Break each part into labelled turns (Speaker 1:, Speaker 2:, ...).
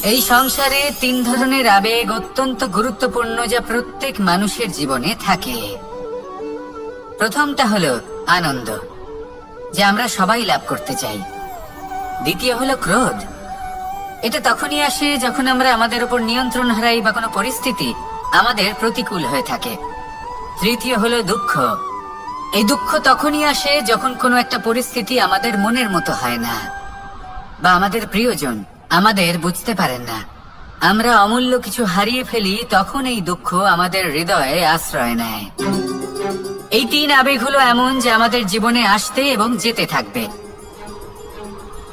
Speaker 1: এই সংসারে তিন ধরনের আবেগ অত্যন্ত গুরুত্বপূর্ণ, যা প্রত্যেক মানুষের জীবনে থাকে। প্রথমটা হলো আনন্দ, যা আমরা সবাই লাভ করতে চাই। দ্বিতীয় হলো ক্রোধ, এটা তখনই আসে যখন আমরা আমাদের উপর নিয়ন্ত্রণ হারাই বা কোনো পরিস্থিতি আমাদের প্রতিকূল হয়ে থাকে। তৃতীয় হলো দুঃখ, এই দুঃখ তখনই আসে যখন কোনো একটা পরিস্থিতি আমাদের মনের মতো হয় না, বা আমাদের প্রিয়জন আমাদের বুঝতে পারেন না, আমরা অমূল্য কিছু হারিয়ে ফেলি, তখন এই দুঃখ আমাদের হৃদয়ে আশ্রয় নেয়। এই তিন আবেগ হলো এমন যে আমাদের জীবনে আসতে এবং যেতে থাকবে।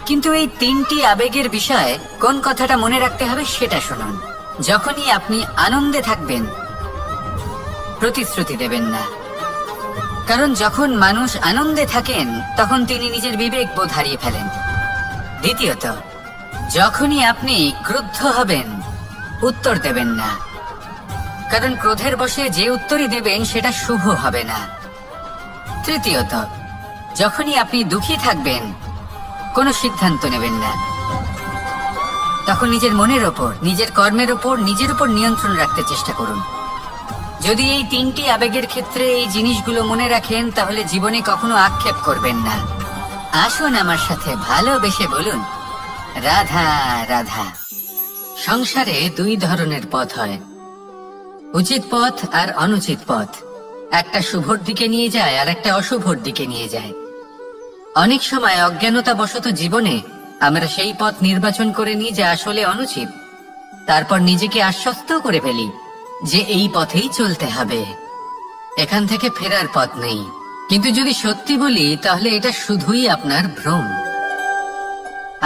Speaker 1: কিন্তু এই তিনটি আবেগের বিষয়ে কোন কথাটা মনে রাখতে হবে সেটা শুনুন। যখনই আপনি আনন্দে থাকবেন, প্রতিশ্রুতি দেবেন না, কারণ যখন মানুষ আনন্দে থাকেন তখন তিনি নিজের বিবেক বোধ হারিয়ে ফেলেন। দ্বিতীয়ত, যখনই আপনি ক্রুদ্ধ হবেন, উত্তর দেবেন না, কারণ ক্রোধের বশে যে উত্তরই দেবেন সেটা শুভ হবে না। তৃতীয়ত, যখনই আপনি দুঃখী থাকবেন, কোনো সিদ্ধান্ত নেবেন না, তখন নিজের মনের ওপর, নিজের কর্মের ওপর, নিজের উপর নিয়ন্ত্রণ রাখতে চেষ্টা করুন। যদি এই তিনটি আবেগের ক্ষেত্রে এই জিনিসগুলো মনে রাখেন, তাহলে জীবনে কখনো আক্ষেপ করবেন না। আসুন আমার সাথে ভালোবেসে বলুন, রাধা রাধা। সংসারে দুই ধরনের পথ হয়, উচিত পথ আর অনুচিত পথ। একটা শুভর দিকে নিয়ে যায় আর একটা অশুভর দিকে নিয়ে যায়। অনেক সময় অজ্ঞানতাবশত জীবনে আমরা সেই পথ নির্বাচন করে নিই যা আসলে অনুচিত, তারপর নিজেকে আশ্বস্ত করে ফেলি যে এই পথেই চলতে হবে, এখান থেকে ফেরার পথ নেই। কিন্তু যদি সত্যি বলি, তাহলে এটা শুধুই আপনার ভ্রম।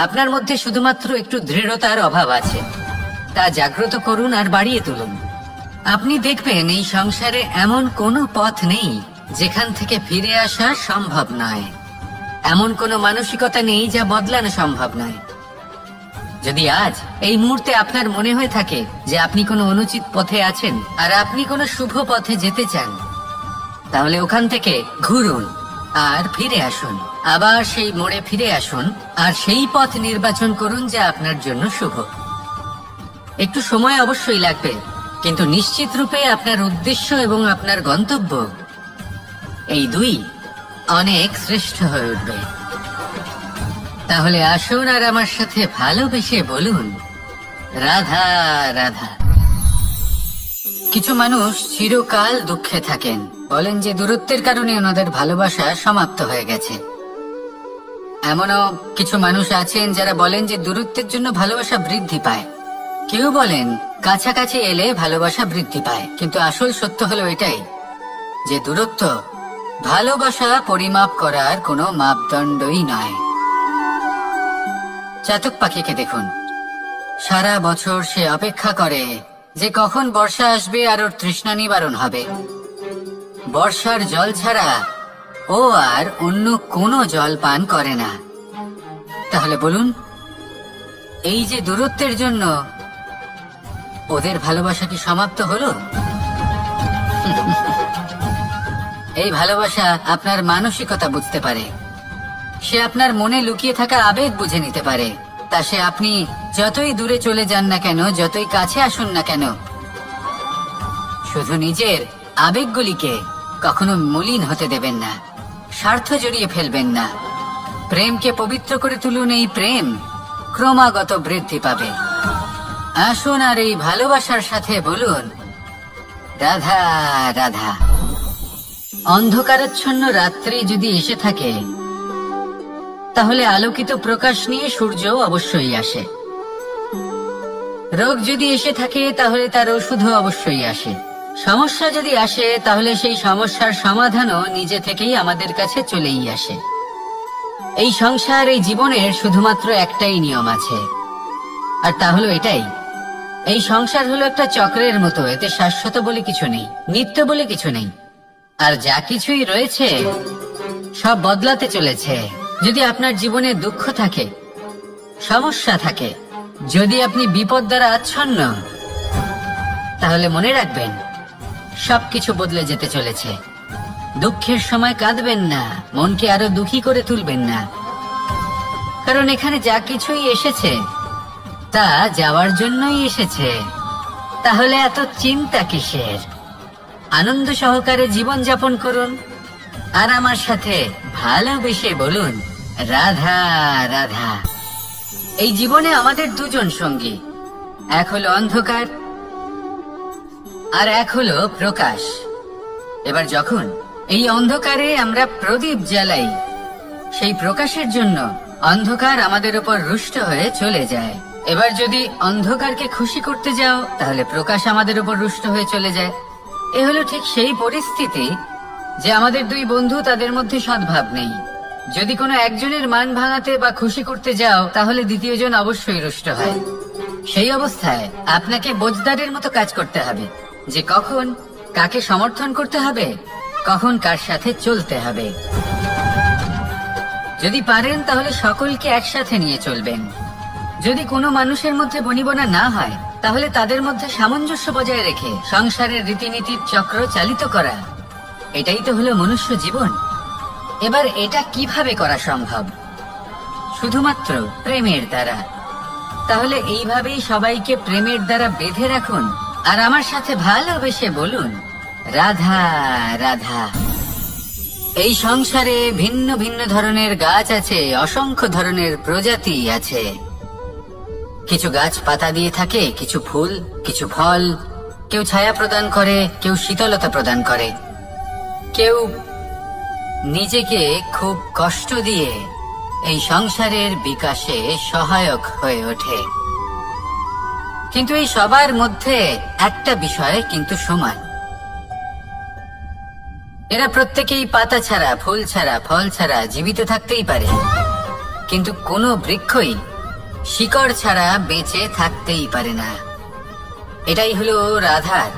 Speaker 1: আপনার মধ্যে শুধুমাত্র একটু দৃঢ়তার অভাব আছে, তা জাগ্রত করুন আর বাড়িয়ে তুলুন। আপনি দেখবেন এই সংসারে এমন কোনো পথ নেই যেখান থেকে ফিরে আসা সম্ভব নয়। এমন কোনো মানসিকতা নেই যা বদলানো সম্ভব নয়। যদি আজ এই মুহূর্তে আপনার মনে হয়ে থাকে যে আপনি কোনো অনুচিত পথে আছেন আর আপনি কোনো শুভ পথে যেতে চান, তাহলে ওখান থেকে ঘুরুন আর ফিরে আসুন, আবার সেই মোড়ে ফিরে আসুন আর সেই পথ নির্বাচন করুন যা আপনার জন্য শুভ। একটু সময় অবশ্যই লাগবে, কিন্তু নিশ্চিত রূপে আপনার উদ্দেশ্য এবং আপনার গন্তব্য এই দুই অনেক শ্রেষ্ঠ হয়ে উঠবে। তাহলে আসুন আর আমার সাথে ভালোবেসে বলুন, রাধা রাধা। কিছু মানুষ চিরকাল দুঃখে থাকেন, বলেন যে দূরত্বের কারণে ওনাদের ভালোবাসা সমাপ্ত হয়ে গেছে। এমনও কিছু মানুষ আছেন যারা বলেন যে দূরত্বের জন্য ভালোবাসা বৃদ্ধি পায়। কেউ বলেন কাছাকাছি এলে ভালোবাসা বৃদ্ধি পায়, কিন্তু আসল সত্য হলো এটাই যে দূরত্ব ভালোবাসা পরিমাপ করার কোনো মাপদণ্ডই নয়। চাতক পাখিকে দেখুন, সারা বছর সে অপেক্ষা করে যে কখন বর্ষা আসবে আর ওর তৃষ্ণা নিবারণ হবে। বর্ষার জল ছাড়া ও আর অন্য কোনো জল পান করে না। তাহলে বলুন, এই যে দূরত্বের জন্য ওদের ভালোবাসা কি সমাপ্ত হলো? এই ভালোবাসা আপনার মানসিকতা বুঝতে পারে, সে আপনার মনে লুকিয়ে থাকা আবেগ বুঝে নিতে পারে। তা সে আপনি যতই দূরে চলে যান না কেন, যতই কাছে আসুন না কেন, শুধু নিজের আবেগগুলিকে কখনো মলিন হতে দেবেন না, স্বার্থ জড়িয়ে ফেলবেন না। প্রেমকে পবিত্র করে তুলুন, এই প্রেম ক্রমাগত বৃদ্ধি পাবে। আসুন আর এই ভালোবাসার সাথে বলুন, রাধা রাধা। অন্ধকারাচ্ছন্ন রাত্রি যদি এসে থাকে, তাহলে আলোকিত প্রকাশ নিয়ে সূর্য অবশ্যই আসে। রোগ যদি এসে থাকে, তাহলে তার ওষুধও অবশ্যই আসে। সমস্যা যদি আসে, তাহলে সেই সমস্যার সমাধানও নিজে থেকেই আমাদের কাছে চলেই আসে। এই সংসার, এই জীবনের শুধুমাত্র একটাই নিয়ম আছে, আর তা হলো এটাই, এই সংসার হলো একটা চক্রের মতো। এতে শাশ্বত বলে কিছু নেই, নিত্য বলে কিছু নেই, আর যা কিছুই রয়েছে সব বদলাতে চলেছে। যদি আপনার জীবনে দুঃখ থাকে, সমস্যা থাকে, যদি আপনি বিপদ দ্বারা আচ্ছন্ন, তাহলে মনে রাখবেন সবকিছু বদলে যেতে চলেছে। দুঃখের সময় কাঁদবেন না, মনকে আরো দুঃখী করে তুলবেন না, কারণ এখানে যা কিছুই এসেছে তা যাওয়ার জন্যই এসেছে। তাহলে এত চিন্তা কিসের? আনন্দ সহকারে জীবন যাপন করুন আর আমার সাথে ভালোবেসে বলুন রাধা রাধা। এই জীবনে আমাদের দুজন সঙ্গী, এক হলো অন্ধকার আর এক হলো প্রকাশ। এবার যখন এই অন্ধকারে আমরা প্রদীপ জ্বালাই, সেই প্রকাশের জন্য অন্ধকার আমাদের উপর রুষ্ট হয়ে চলে যায়। এবার যদি অন্ধকারকে খুশি করতে যাও, তাহলে প্রকাশ আমাদের উপর রুষ্ট হয়ে চলে যায়। এ হলো ঠিক সেই পরিস্থিতি যে আমাদের দুই বন্ধু, তাদের মধ্যে সদ্ভাব নেই। যদি কোনো একজনের মান ভাঙাতে বা খুশি করতে যাও, তাহলে দ্বিতীয় জন অবশ্যই রুষ্ট হয়। সেই অবস্থায় আপনাকে বোঝদারের মতো কাজ করতে হবে যে কখন কাকে সমর্থন করতে হবে, কখন কার সাথে চলতে হবে। যদি পারেন তাহলে সকলকে একসাথে নিয়ে চলবেন। যদি কোনো মানুষের মধ্যে বনিবনা না হয়, তাহলে তাদের মধ্যে সামঞ্জস্য বজায় রেখে সংসারের রীতিনীতির চক্র চালিত করা, এটাই তো হলো মনুষ্য জীবন। এবার এটা কিভাবে করা সম্ভব? শুধুমাত্র প্রেমের দ্বারা। তাহলে এইভাবেই সবাইকে প্রেমের দ্বারা বেঁধে রাখুন আর আমার সাথে ভালোবেসে বলুন রাধা রাধা। এই সংসারে ভিন্ন ভিন্ন ধরনের গাছ আছে, অসংখ্য ধরনের প্রজাতি আছে। কিছু গাছ পাতা দিয়ে থাকে, কিছু ফুল, কিছু ফল। কেউ ছায়া প্রদান করে, কেউ শীতলতা প্রদান করে, কেউ নিজেকে খুব কষ্ট দিয়ে এই সংসারের বিকাশে সহায়ক হয়ে ওঠে। কিন্তু এই সবার মধ্যে একটা বিষয় কিন্তু সমান। এরা প্রত্যেকেই পাতা ছাড়া, ফুল ছাড়া, ফল ছাড়া জীবিত থাকতেই পারে, কিন্তু কোনো বৃক্ষই শিকড় ছাড়া বেঁচে থাকতেই পারে না। এটাই হলো রাধার।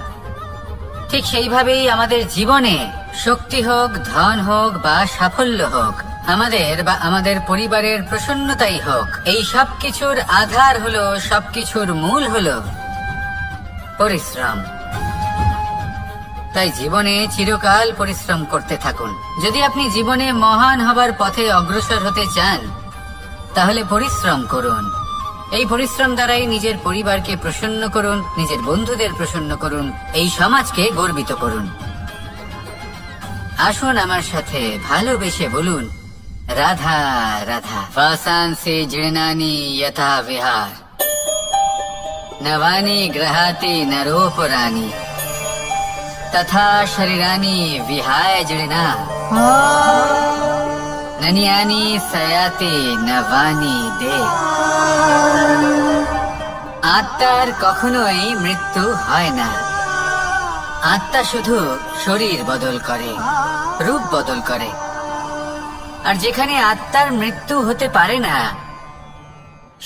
Speaker 1: ঠিক সেইভাবেই আমাদের জীবনে শক্তি হোক, ধন হোক বা সাফল্য হোক, আমাদের বা আমাদের পরিবারের প্রসন্নতাই হোক, এই সব কিছুর আধার হলো, সবকিছুর মূল হলো পরিশ্রম। তাই জীবনে চিরকাল পরিশ্রম করতে থাকুন। যদি আপনি জীবনে মহান হবার পথে অগ্রসর হতে চান, তাহলে পরিশ্রম করুন। এই পরিশ্রম দ্বারাই নিজের পরিবারকে প্রসন্ন করুন, নিজের বন্ধুদের প্রসন্ন করুন, এই সমাজকে গর্বিত করুন। আসুন আমার সাথে ভালোবেসে বলুন রাধা রাধা। ফাসানসি জীর্ণানি যথা বিহার, নবানি গ্রহাতি নরোপরানি, তথা শরীরানি বিহায় জীর্ণা, ননিয়ানি সয়াতি নবানি দে। আত্মার কখনোই মৃত্যু হয় না। আত্মা শুধু শরীর বদল করে, রূপ বদল করে। আর যেখানে আত্মার মৃত্যু হতে পারে না,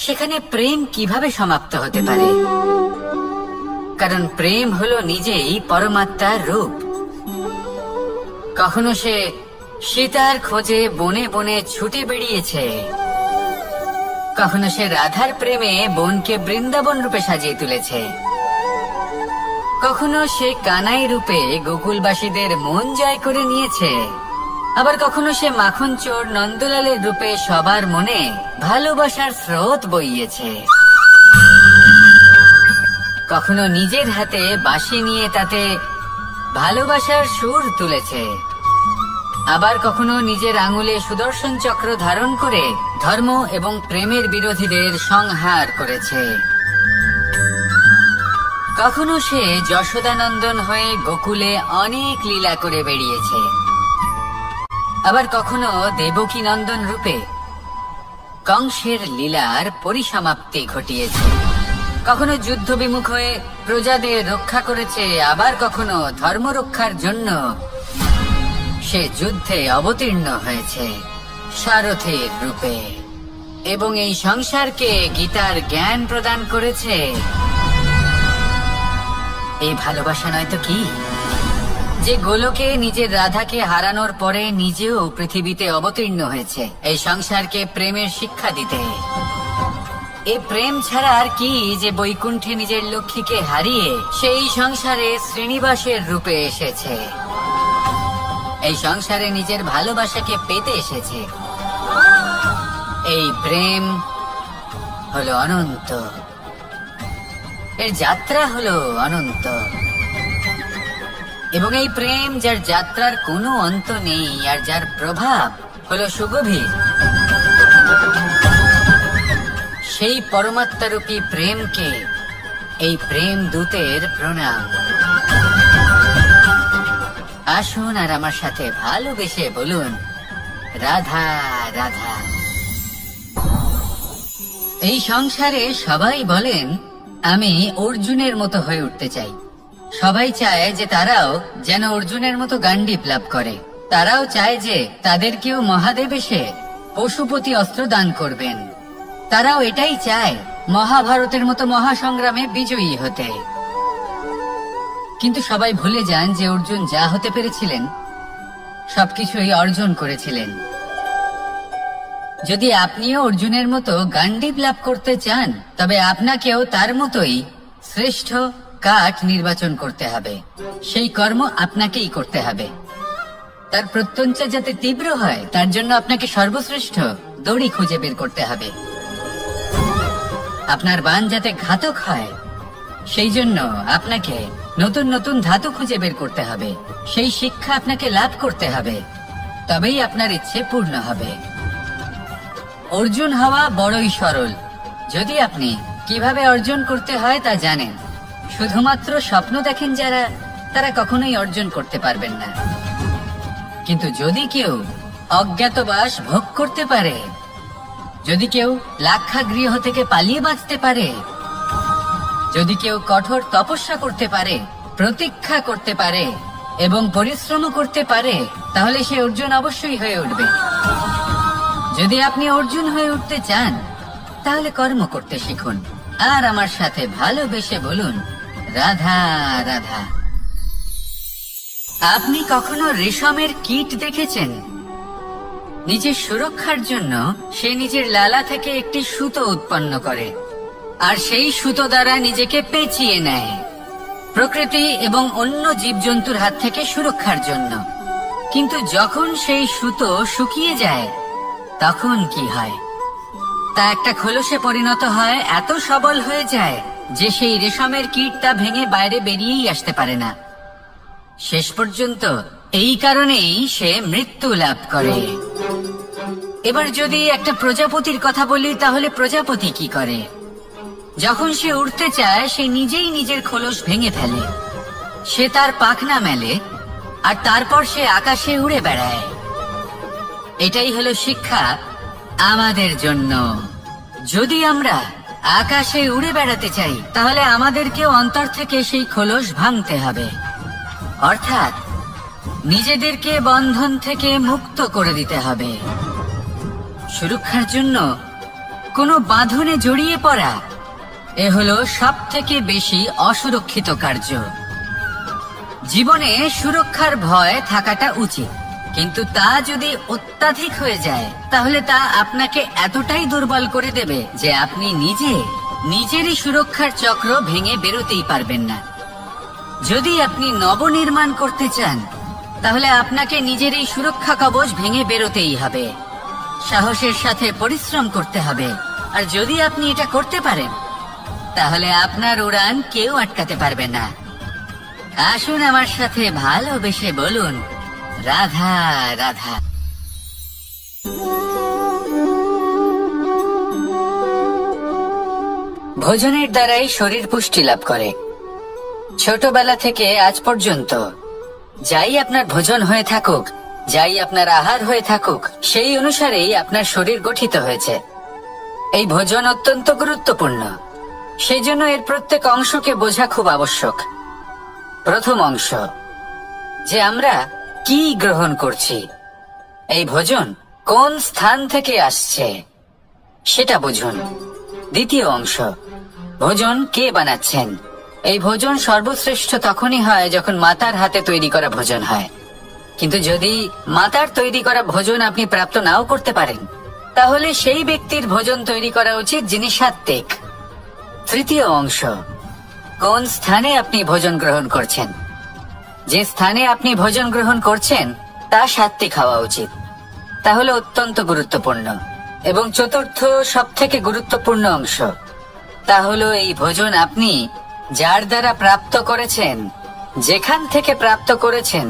Speaker 1: সেখানে প্রেম কিভাবে সমাপ্ত হতে পারে? কারণ প্রেম হলো নিজেই পরমাত্মার রূপ। কখনো সে সীতার খোঁজে বনে বনে ছুটে বেরিয়েছে, কখনো সে রাধার প্রেমে বনকে বৃন্দাবন রূপে সাজিয়ে তুলেছে, কখনো সে কানাই রূপে গোকুলবাসীদের মন জয় করে নিয়েছে, আবার কখনো সে মাখন চোর নন্দলালের রূপে সবার মনে ভালোবাসার স্রোত বইয়েছে। কখনো নিজের হাতে বাঁশি নিয়ে তাতে ভালোবাসার সুর তুলেছে, আবার কখনো নিজের আঙুলে সুদর্শন চক্র ধারণ করে ধর্ম এবং প্রেমের বিরোধীদের সংহার করেছে। কখনো সে যশোদানন্দন হয়ে গোকুলে অনেক লীলা করে বেরিয়েছে, আবার কখনো দেবকী নন্দন রূপে কংসের লীলার পরিসমাপ্তি ঘটিয়েছে। কখনো যুদ্ধ বিমুখ হয়ে প্রজাদের রক্ষা করেছে, আবার কখনো ধর্ম রক্ষার জন্য সে যুদ্ধে অবতীর্ণ হয়েছে সারথীর রূপে, এবং এই সংসারকে গীতার জ্ঞান প্রদান করেছে। এই ভালোবাসা নয় তো কি, যে গোলকে নিজের রাধাকে হারানোর পরে নিজেও পৃথিবীতে অবতীর্ণ হয়েছে এই সংসারকে প্রেমের শিক্ষা দিতে। এই প্রেম ছাড়া আর কি, যে বৈকুণ্ঠে নিজের লক্ষ্মীকে হারিয়ে সেই সংসারে শ্রীনিবাসের রূপে এসেছে, এই সংসারে নিজের ভালোবাসাকে পেতে এসেছে। এই প্রেম হলো অনন্ত, এর যাত্রা হলো অনন্ত, এবং এই প্রেম যার যাত্রার কোনো অন্ত নেই আর যার প্রভাব হলো সুগভীর, সেই পরমাত্মারূপী প্রেমকে এই প্রেম দূতের প্রণাম। আসুন আর আমার সাথে ভালোবেসে বলুন, রাধা রাধা। এই সংসারে সবাই বলেন, আমি অর্জুনের মতো হয়ে উঠতে চাই। সবাই চায় যে তারাও যেন অর্জুনের মতো গান্ডীব লাভ করে। তারাও চায় যে তাদেরকেও মহাদেব এসে পশুপতি অস্ত্র দান করবেন। তারাও এটাই চায় মহাভারতের মতো মহাসংগ্রামে বিজয়ী হতে। কিন্তু সবাই ভুলে যান যে অর্জুন যা হতে পেরেছিলেন সবকিছুই অর্জন করেছিলেন। যদি আপনিও অর্জুনের মতো গান্ডীব লাভ করতে চান, তবে আপনাকেও তার মতোই শ্রেষ্ঠ কাঠ নির্বাচন করতে হবে। সেই কর্ম আপনাকেই করতে হবে। তার প্রত্যঞ্চা যাতে তীব্র হয়, তার জন্য আপনাকে সর্বশ্রেষ্ঠ দড়ি খুঁজে বের করতে হবে। আপনার বাণ যাতে ঘাতক হয়, সেই জন্য আপনাকে নতুন নতুন ধাতু খুঁজে বের করতে হবে। সেই শিক্ষা আপনাকে লাভ করতে হবে, তবেই আপনার ইচ্ছে পূর্ণ হবে। অর্জুন হওয়া বড়ই সরল, যদি আপনি কিভাবে অর্জন করতে হয় তা জানেন। শুধুমাত্র স্বপ্ন দেখেন যারা, তারা কখনোই অর্জন করতে পারবেন না। কিন্তু যদি কেউ অজ্ঞাতবাস ভোগ করতে পারে, যদি কেউ লাক্ষাগৃহ থেকে পালিয়ে বাঁচতে পারে, যদি কেউ কঠোর তপস্যা করতে পারে, প্রতীক্ষা করতে পারে এবং পরিশ্রম করতে পারে, তাহলে সে অর্জুন অবশ্যই হয়ে উঠবে। যদি আপনি অর্জুন হয়ে উঠতে চান, তাহলে কর্ম করতে শিখুন আর আমার সাথে ভালোবেসে বলুন, রাধা রাধা। আপনি কখনো রেশমের কীট দেখেছেন? নিজের সুরক্ষার জন্য সে নিজের লালা থেকে একটি সুতো উৎপন্ন করে আর সেই সুতো দ্বারা নিজেকে পেঁচিয়ে নেয়, প্রকৃতি এবং অন্য জীবজন্তুর হাত থেকে সুরক্ষার জন্য। কিন্তু যখন সেই সুতো শুকিয়ে যায়, তখন কি হয়? তা একটা খোলসে পরিণত হয়, এত সবল হয়ে যায় যে সেই রেশমের কীট তা ভেঙে বাইরে বেরিয়েই আসতে পারে না। শেষ পর্যন্ত এই কারণেই সে মৃত্যু লাভ করে। এবার যদি একটা প্রজাপতির কথা বলি, তাহলে প্রজাপতি কি করে? যখন সে উড়তে চায়, সে নিজেই নিজের খোলস ভেঙে ফেলে। সে তার পাখনা মেলে আর তারপর সে আকাশে উড়ে বেড়ায়। এটাই হলো শিক্ষা আমাদের জন্য। যদি আমরা আকাশে উড়ে বেড়াতে চাই, তাহলে আমাদেরকেও অন্তর থেকে সেই খোলস ভাঙতে হবে, অর্থাৎ নিজেদেরকে বন্ধন থেকে মুক্ত করে দিতে হবে। সুরক্ষার জন্য কোনো বাঁধনে জড়িয়ে পড়া, এ হলো সব থেকে বেশি অসুরক্ষিত কার্য। জীবনে সুরক্ষার ভয় থাকাটা উচিত, কিন্তু তা যদি অত্যাধিক হয়ে যায়, তাহলে তা আপনাকে এতটাই দুর্বল করে দেবে যে আপনি নিজেরই সুরক্ষার চক্র ভেঙে বেরোতেই পারবেন না। যদি আপনি নবনির্মাণ করতে চান, তাহলে আপনাকে নিজের এই সুরক্ষা কবচ ভেঙে বেরোতেই হবে, সাহসের সাথে পরিশ্রম করতে হবে। আর যদি আপনি এটা করতে পারেন, তাহলে আপনার উড়ান কেউ আটকাতে পারবে না। আসুন আমার সাথে ভালোবেসে বলুন, রাধা রাধা। ভোজনের দ্বারাই শরীর পুষ্টি লাভ করে। ছোটবেলা থেকে আজ পর্যন্ত যাই আপনার ভোজন হয়ে থাকুক, যাই আপনার আহার হয়ে থাকুক, সেই অনুসারেই আপনার শরীর গঠিত হয়েছে। এই ভোজন অত্যন্ত গুরুত্বপূর্ণ, সেই জন্য এর প্রত্যেক অংশকে বোঝা খুব আবশ্যক। প্রথম অংশ, যে আমরা কি গ্রহণ করছি, এই ভোজন কোন স্থান থেকে আসছে সেটা বুঝুন। দ্বিতীয় অংশ, ভোজন কে বানাচ্ছেন। এই ভোজন সর্বশ্রেষ্ঠ তখনই হয় যখন মাতার হাতে তৈরি করা ভোজন হয়। কিন্তু যদি মাতার তৈরি করা ভোজন আপনি প্রাপ্ত নাও করতে পারেন, তাহলে সেই ব্যক্তির ভোজন তৈরি করা উচিত যিনি সাত্ত্বিক। তৃতীয় অংশ, কোন স্থানে আপনি ভোজন গ্রহণ করছেন। যে স্থানে আপনি ভোজন গ্রহণ করছেন তা সাত্ত্বিক হওয়া উচিত, তাহলে অত্যন্ত গুরুত্বপূর্ণ। এবং চতুর্থ সব থেকে গুরুত্বপূর্ণ অংশ, তা হলো এই ভোজন আপনি যার দ্বারা প্রাপ্ত করেছেন, যেখান থেকে প্রাপ্ত করেছেন,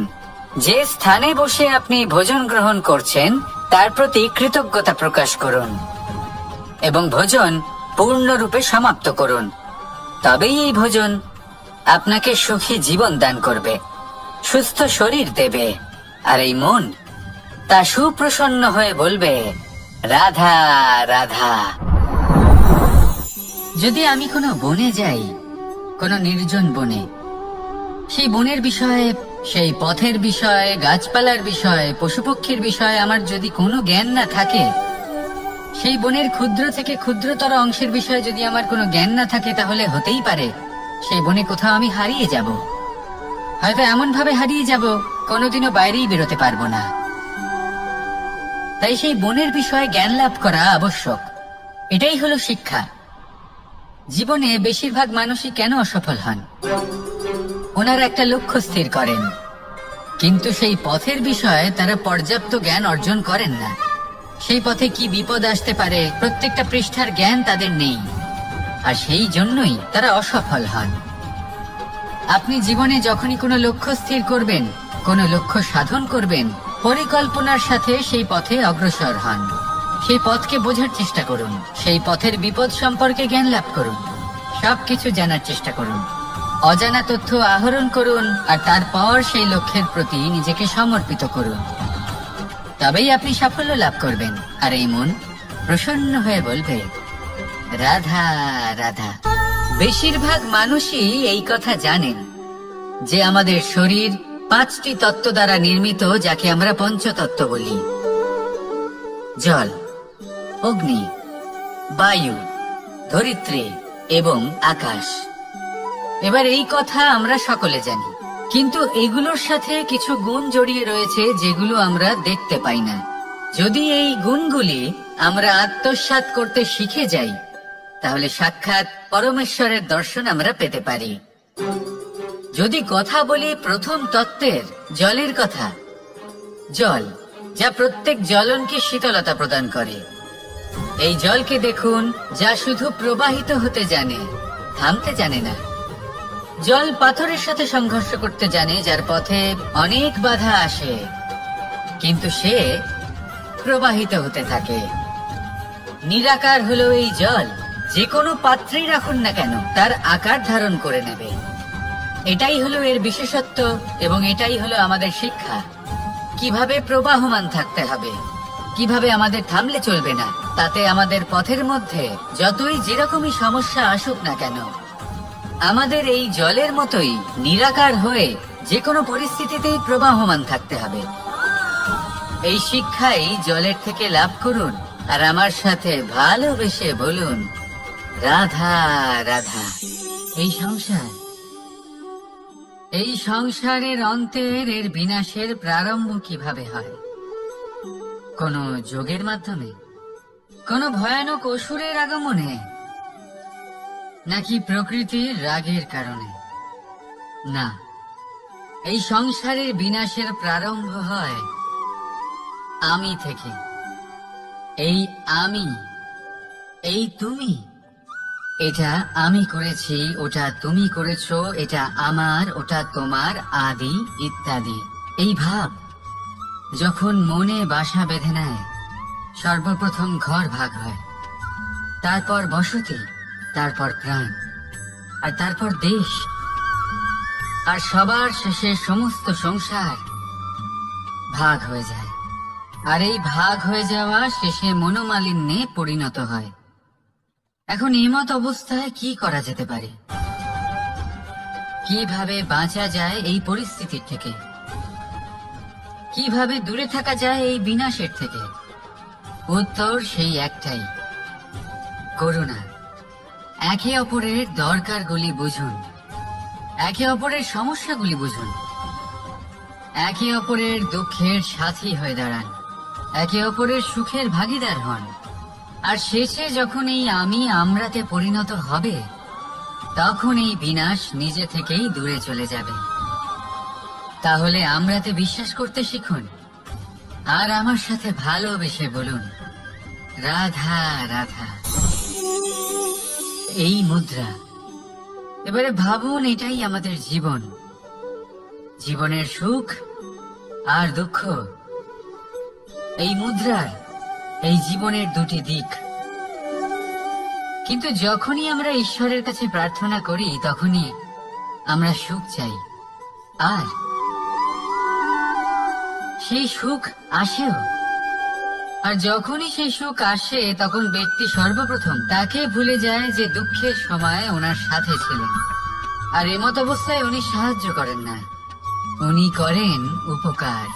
Speaker 1: যে স্থানে বসে আপনি ভোজন গ্রহণ করছেন তার প্রতি কৃতজ্ঞতা প্রকাশ করুন এবং ভোজন পূর্ণরূপে সমাপ্ত করুন। তবেই এই ভোজন আপনাকে সুখী জীবন দান করবে, সুস্থ শরীর দেবে, আর এই মন তা সুপ্রসন্ন হয়ে বলবে, রাধা রাধা। যদি আমি কোনো বনে যাই, কোনো নির্জন বনে, সেই বনের বিষয়ে, সেই পথের বিষয়ে, গাছপালার বিষয়ে, পশুপক্ষীর বিষয়ে আমার যদি কোনো জ্ঞান না থাকে, সেই বনের ক্ষুদ্র থেকে ক্ষুদ্রতর অংশের বিষয়ে যদি আমার কোনো জ্ঞান না থাকে, তাহলে হতেই পারে সেই বনে কোথাও আমি হারিয়ে যাব। হয়তো এমন ভাবে হারিয়ে যাব কোনোদিনও বাইরেই বেরোতে পারবো না। তাই সেই বনের বিষয়ে জ্ঞান লাভ করা আবশ্যক। এটাই হলো শিক্ষা। জীবনে বেশিরভাগ মানুষই কেন অসফল হন? ওনারা একটা লক্ষ্য স্থির করেন, কিন্তু সেই পথের বিষয়ে তারা পর্যাপ্ত জ্ঞান অর্জন করেন না। সেই পথে কি বিপদ আসতে পারে প্রত্যেকটা পৃষ্ঠার জ্ঞান তাদের নেই, আর সেই জন্যই তারা অসফল হন। আপনি জীবনে যখনই কোনো লক্ষ্য স্থির করবেন, কোনো লক্ষ্য সাধন করবেন, পরিকল্পনার সাথে সেই পথে অগ্রসর হন। সেই পথকে বোঝার চেষ্টা করুন, সেই পথের বিপদ সম্পর্কে জ্ঞান লাভ করুন, সবকিছু জানার চেষ্টা করুন, অজানা তথ্য আহরণ করুন, আর তারপর সেই লক্ষ্যের প্রতি নিজেকে সমর্পিত করুন। তবেই আপনি সাফল্য লাভ করবেন, আর এই মন প্রসন্ন হয়ে বলবে, রাধা রাধা। বেশিরভাগ মানুষই এই কথা জানেন যে আমাদের শরীর 5টি তত্ত্ব দ্বারা নির্মিত, যাকে আমরা পঞ্চতত্ত্ব বলি: জল, অগ্নি, বায়ু, ধরিত্রী এবং আকাশ। এবার এই কথা আমরা সকলে জানি, কিন্তু এগুলোর সাথে কিছু গুণ জড়িয়ে রয়েছে যেগুলো আমরা দেখতে পাই না। যদি এই গুণগুলি আমরা আত্মসাৎ করতে শিখে যাই, তাহলে সাক্ষাৎ পরমেশ্বরের দর্শন আমরা পেতে পারি। যদি কথা বলি প্রথম তত্ত্বের, জলের কথা, জল যা প্রত্যেক জ্বলনকে শীতলতা প্রদান করে। এই জলকে দেখুন, যা শুধু প্রবাহিত হতে জানে, থামতে জানে না। জল পাথরের সাথে সংঘর্ষ করতে জানে, যার পথে অনেক বাধা আসে, কিন্তু সে প্রবাহিত হতে থাকে। নিরাকার হলো এই জল, যে কোনো পাত্রেই রাখুন না কেন তার আকার ধারণ করে নেবে। এটাই হলো এর বিশেষত্ব, এবং এটাই হলো আমাদের শিক্ষা। কিভাবে প্রবাহমান থাকতে হবে, কিভাবে আমাদের থামলে চলবে না, তাতে আমাদের পথের মধ্যে যতই যেরকমই সমস্যা আসুক না কেন, আমাদের এই জলের মতোই নিরাকার হয়ে যে কোনো পরিস্থিতিতেই প্রবাহমান থাকতে হবে। এই শিক্ষাই জলের থেকে লাভ করুন, আর আমার সাথে ভালোবেসে বলুন, রাধা রাধা। এই সংসারের অন্তের, এর বিনাশের প্রারম্ভ কিভাবে হয়? কোন যোগের মাধ্যমে, কোন ভয়ানক অসুরের আগমনে, নাকি প্রকৃতির রাগের কারণে? না, এই সংসারের বিনাশের প্রারম্ভ হয় আমি থেকে। এই আমি, এই তুমি, এটা আমি করেছি, ওটা তুমি করেছো, এটা আমার, ওটা তোমার, আদি ইত্যাদি। এই ভাব যখন মনে বাসা বেঁধে নেয়, সর্বপ্রথম ঘর ভাগ হয়, তারপর বসতি, তারপর প্রাণ, আর তারপর দেশ, আর সবার শেষে সমস্ত সংসার ভাগ হয়ে যায়। আর এই ভাগ হয়ে যাওয়া শেষে মনোমালিন্যে পরিণত হয়। এখন এমত অবস্থায় কি করা যেতে পারে? কিভাবে বাঁচা যায় এই পরিস্থিতির থেকে? কিভাবে দূরে থাকা যায় এই বিনাশের থেকে? উত্তর সেই একটাই, করুণা। একে অপরের দরকারগুলি বুঝুন, একে অপরের সমস্যাগুলি বুঝুন, একে অপরের দুঃখের সাথী হয়ে দাঁড়ান, একে অপরের সুখের ভাগীদার হন। আর শেষে যখন এই আমি আমরাতে পরিণত হবে, তখন এই বিনাশ নিজে থেকেই দূরে চলে যাবে। তাহলে আমরাতে বিশ্বাস করতে শিখুন, আর আমার সাথে ভালোবেসে বলুন, রাধা রাধা। এই মুদ্রা, এবারে ভাবুন, এটাই আমাদের জীবন। জীবনের সুখ আর দুঃখ, এই মুদ্রার, এই জীবনের দুটি দিক। কিন্তু যখনই আমরা ঈশ্বরের কাছে প্রার্থনা করি তখনই আমরা সুখ চাই, আর সেই সুখ আসেও। আর যখনই সেই সুখ আসে তখন ব্যক্তি সর্বপ্রথম তাকে ভুলে যায় যে দুঃখের সময় ওনার সাথে ছিলেন। আর এমত অবস্থায় উনি সাহায্য করেন না, উনি করেন উপকার।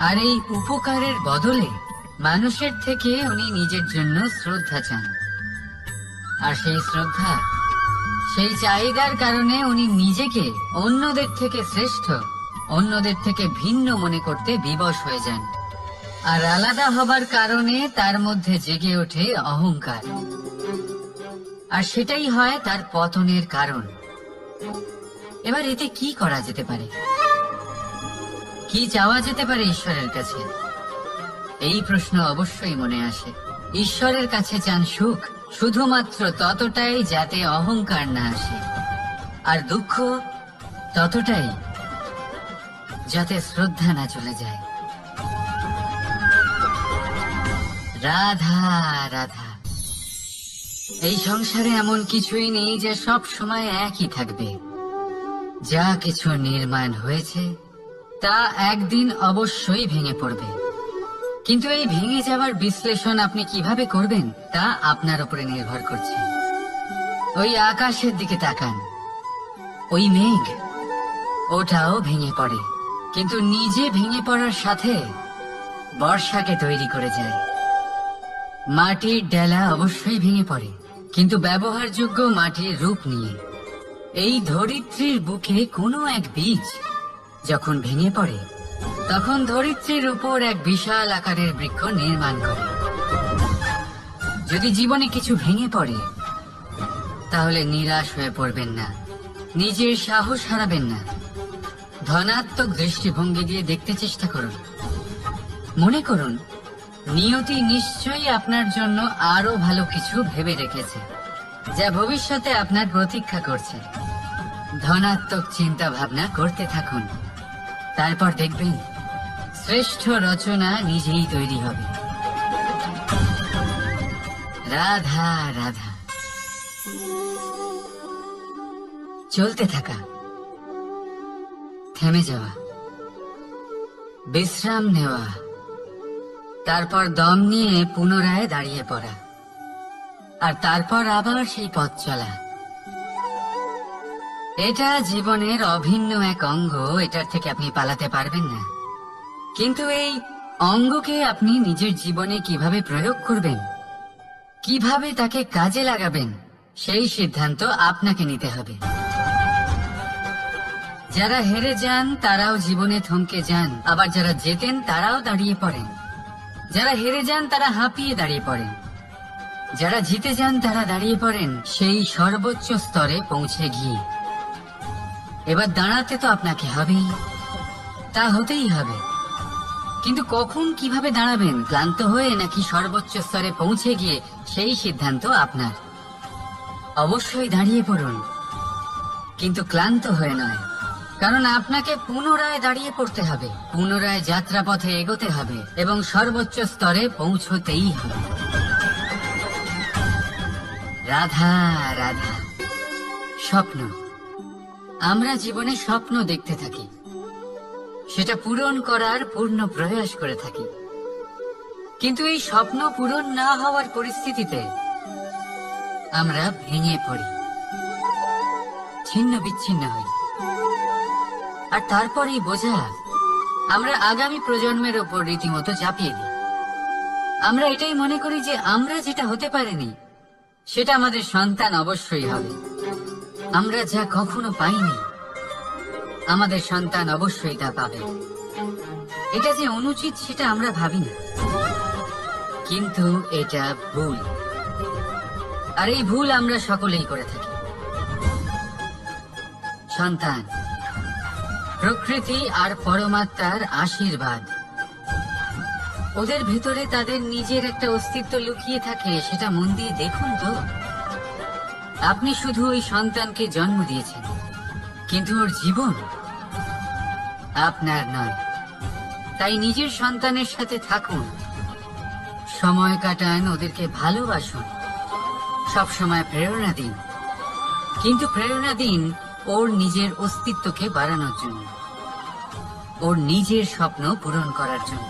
Speaker 1: আর এই উপকারের বদলে মানুষের থেকে উনি নিজের জন্য শ্রদ্ধা চান। আর সেই শ্রদ্ধা, সেই চাহিদার কারণে উনি নিজেকে অন্যদের থেকে শ্রেষ্ঠ, অন্যদের থেকে ভিন্ন মনে করতে বিবশ হয়ে যান। আর আলাদা হবার কারণে তার মধ্যে জেগে ওঠে অহংকার, আর সেটাই হয় তার পতনের কারণ। এবার এতে কি করা যেতে পারে? কি চাওয়া যেতে পারে ঈশ্বরের কাছে? এই প্রশ্ন অবশ্যই মনে আসে। ঈশ্বরের কাছে চান সুখ, শুধুমাত্র ততটাই যাতে অহংকার না আসে, আর দুঃখ ততটাই যাতে শ্রদ্ধা না চলে যায়। রাধা রাধা। এই সংসারে এমন কিছুই নেই যে সব সময় একই থাকবে। যা কিছু নির্মাণ হয়েছে তা একদিন অবশ্যই ভেঙে পড়বে, কিন্তু এই ভেঙে যাওয়ার বিশ্লেষণ আপনি কিভাবে করবেন তা আপনার উপরে নির্ভর করছে। ওই আকাশের দিকে তাকান, ওই মেঘ, ওটাও ভেঙে পড়ে, কিন্তু নিজে ভেঙে পড়ার সাথে বর্ষাকে তৈরি করে যায়। মাটির ডেলা অবশ্যই ভেঙে পড়ে, কিন্তু ব্যবহারযোগ্য মাটির রূপ নিয়ে। এই ধরিত্রীর বুকে কোনো এক বীজ যখন ভেঙে পড়ে তখন ধরিত্রীর উপর এক বিশাল আকারের বৃক্ষ নির্মাণ করে। যদি জীবনে কিছু ভেঙে পড়ে তাহলে নিরাশ হয়ে পড়বেন না, নিজের সাহস হারাবেন না। ধনাত্মক দৃষ্টিভঙ্গি দিয়ে দেখতে চেষ্টা করুন। মনে করুন, নিয়তি নিশ্চয়ই আপনার জন্য আরো ভালো কিছু ভেবে রেখেছে, যা ভবিষ্যতে আপনার প্রতীক্ষা করছে। ধনাত্মক চিন্তা ভাবনা করতে থাকুন, তারপর দেখবেন শ্রেষ্ঠ রচনা নিজেই তৈরি হবে। রাধা রাধা। চলতে থাকা, থেমে যাওয়া, বিশ্রাম নেওয়া, তারপর দম নিয়ে পুনরায় দাঁড়িয়ে পড়া, আর তারপর আবার সেই পথ চলা। এটা জীবনের অভিন্ন এক অঙ্গ, এটার থেকে আপনি পালাতে পারবেন না। কিন্তু এই অঙ্গকে আপনি নিজের জীবনে কিভাবে প্রয়োগ করবেন, কিভাবে তাকে কাজে লাগাবেন, সেই সিদ্ধান্ত আপনাকে নিতে হবে। যারা হেরে যান তারাও জীবনে থমকে যান, আবার যারা জেতেন তারাও দাঁড়িয়ে পড়েন। যারা হেরে যান তারা হাঁপিয়ে দাঁড়িয়ে পড়েন, যারা জিতে যান তারা দাঁড়িয়ে পড়েন সেই সর্বোচ্চ স্তরে পৌঁছে গিয়ে। এবার দাঁড়াতে তো আপনাকে হবেই, তা হতেই হবে। কিন্তু কখন, কিভাবে দাঁড়াবেন, ক্লান্ত হয়ে নাকি সর্বোচ্চ স্তরে পৌঁছে গিয়ে, সেই সিদ্ধান্ত আপনার। অবশ্যই দাঁড়িয়ে পড়ুন, কিন্তু ক্লান্ত হয়ে নয়, কারণ আপনাকে পুনরায় দাঁড়িয়ে পড়তে হবে, পুনরায় যাত্রাপথে এগোতে হবে এবং সর্বোচ্চ স্তরে পৌঁছতেই হবে। রাধা রাধা। স্বপ্ন, আমরা জীবনে স্বপ্ন দেখতে থাকি, সেটা পূরণ করার পূর্ণ প্রয়াস করে থাকি, কিন্তু এই স্বপ্ন পূরণ না হওয়ার পরিস্থিতিতে আমরা ভেঙে পড়ি, ছিন্ন বিচ্ছিন্ন হই। আর তারপর এই বোঝা আমরা আগামী প্রজন্মের ওপর রীতিমতো চাপিয়ে দিই। আমরা এটাই মনে করি যে আমরা যেটা হতে পারিনি সেটা আমাদের সন্তান অবশ্যই হবে। আমরা যা কখনো পাইনি আমাদের সন্তান অবশ্যই তা পাবে। এটা যে অনুচিত সেটা আমরা ভাবি না, কিন্তু এটা ভুল, আর এই ভুল আমরা সকলেই করে থাকি। সন্তান প্রকৃতি আর পরমাত্মার আশীর্বাদ। ওদের ভেতরে তাদের নিজের একটা অস্তিত্ব লুকিয়ে থাকে, সেটা মন দিয়ে দেখুন তো। আপনি শুধু ওই সন্তানকে জন্ম দিয়েছেন, কিন্তু ওর জীবন আপনার নয়। তাই নিজের সন্তানের সাথে থাকুন, সময় কাটান, ওদেরকে ভালোবাসুন, সবসময় প্রেরণা দিন, কিন্তু প্রেরণা দিন ওর নিজের অস্তিত্বকে বাড়ানোর জন্য, ওর নিজের স্বপ্ন পূরণ করার জন্য,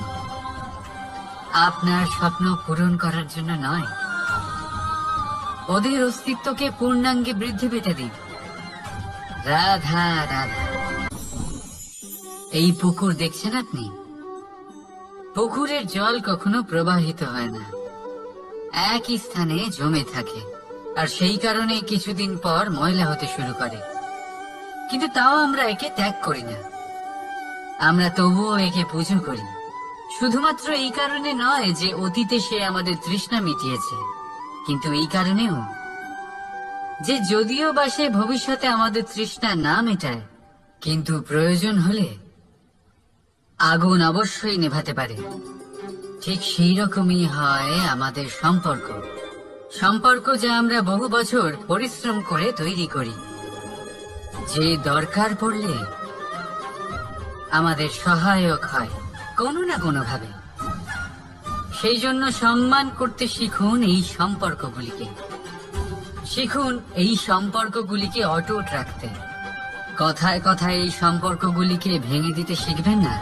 Speaker 1: আপনার স্বপ্ন পূরণ করার জন্য নয়। ওদের অস্তিত্বকে পূর্ণাঙ্গে বৃদ্ধি পেতে দিন। রাধা রাধা। এই পুকুর দেখছেন আপনি? পুকুরের জল কখনো প্রবাহিত হয় না, একই স্থানে জমে থাকে, আর সেই কারণে কিছুদিন পর ময়লা হতে শুরু করে। কিন্তু তাও আমরা একে ত্যাগ করি না, আমরা তবুও একে পুজো করি। শুধুমাত্র এই কারণে নয় যে অতীতে সে আমাদের তৃষ্ণা মিটিয়েছে, কিন্তু এই কারণেও যে যদিও বা সে ভবিষ্যতে আমাদের তৃষ্ণা না মেটায়, কিন্তু প্রয়োজন হলে আগুন অবশ্যই নেভাতে পারে। ঠিক সেই রকমই হয় আমাদের সম্পর্ক, সম্পর্ক যা আমরা বহু বছর পরিশ্রম করে তৈরি করি, যে দরকার পড়লে আমাদের সহায়ক হয় কোনো না কোনো ভাবে। সেই জন্য সম্মান করতে শিখুন এই সম্পর্কগুলিকে, শিখুন এই সম্পর্কগুলিকে অটুট রাখতে। কথায় কথায় এই সম্পর্কগুলিকে ভেঙে দিতে শিখবেন না।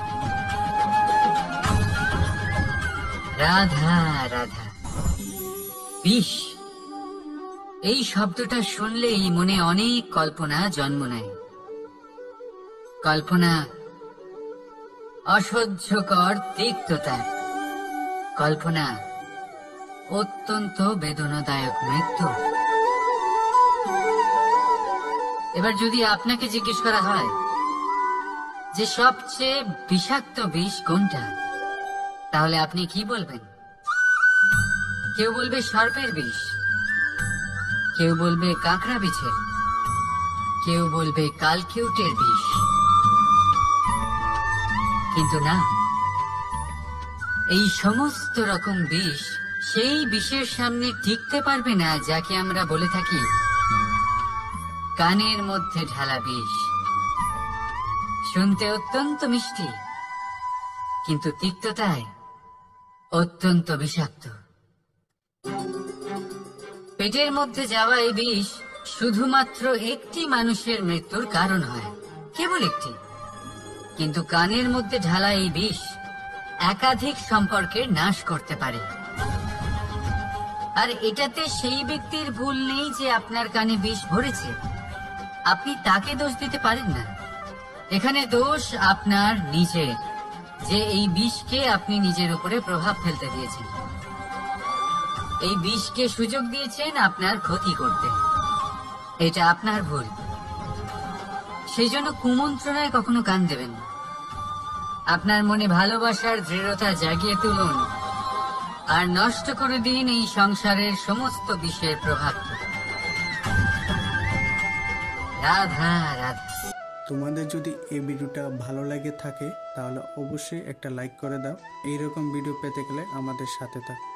Speaker 1: রাধা রাধা। বিষ, এই শব্দটা শুনলেই মনে অনেক কল্পনা জন্ম নেয়। কল্পনা অসহ্যকর তিক্ততা, কল্পনা অত্যন্ত বেদনাদায়ক মৃত্যু। এবার যদি আপনাকে জিজ্ঞেস করা হয় যে সবচেয়ে বিষাক্ত বিষ কোনটা, তাহলে আপনি কি বলবেন? কেউ বলবে সর্পের বিষ, কেউ বলবে কাঁকড়া বিছের, কেউ বলবে কালকিউটের বিষ। কিন্তু না, এই সমস্ত রকম বিষ সেই বিষের সামনে টিকতে পারবে না যাকে আমরা বলে থাকি কানের মধ্যে ঢালা বিষ। শুনতে অত্যন্ত মিষ্টি, কিন্তু তিক্ততায় অত্যন্ত বিষাক্ত। পেটের মধ্যে যাওয়া এই বিষ শুধুমাত্র একটি মানুষের মৃত্যুর কারণ হয়, কেবল একটি। কিন্তু কানের মধ্যে ঢালা এই বিষ একাধিক সম্পর্কের নাশ করতে পারে। আর এটাতে সেই ব্যক্তির ভুল নেই যে আপনার কানে বিষ ভরেছে, আপনি তাকে দোষ দিতে পারেন না। এখানে দোষ আপনার নিজের, যে এই বিষকে আপনি নিজের উপরে প্রভাব ফেলতে দিয়েছেন, এই বিষকে সুযোগ দিয়েছেন আপনার ক্ষতি করতে। এটা আপনার ভুল। সেই জন্য কুমন্ত্রণায় কখনো কান দেবেন না। আপনার মনে ভালোবাসার দৃঢ়তা জাগিয়ে তুলুন আর নষ্ট করে দিন এই সংসারের সমস্ত বিষের প্রভাব। রাধা রাধা।
Speaker 2: তোমাদের যদি এই ভিডিওটা ভালো লাগে থাকে তাহলে অবশ্যই একটা লাইক করে দাও। এইরকম ভিডিও পেতে গেলে আমাদের সাথে থাকো।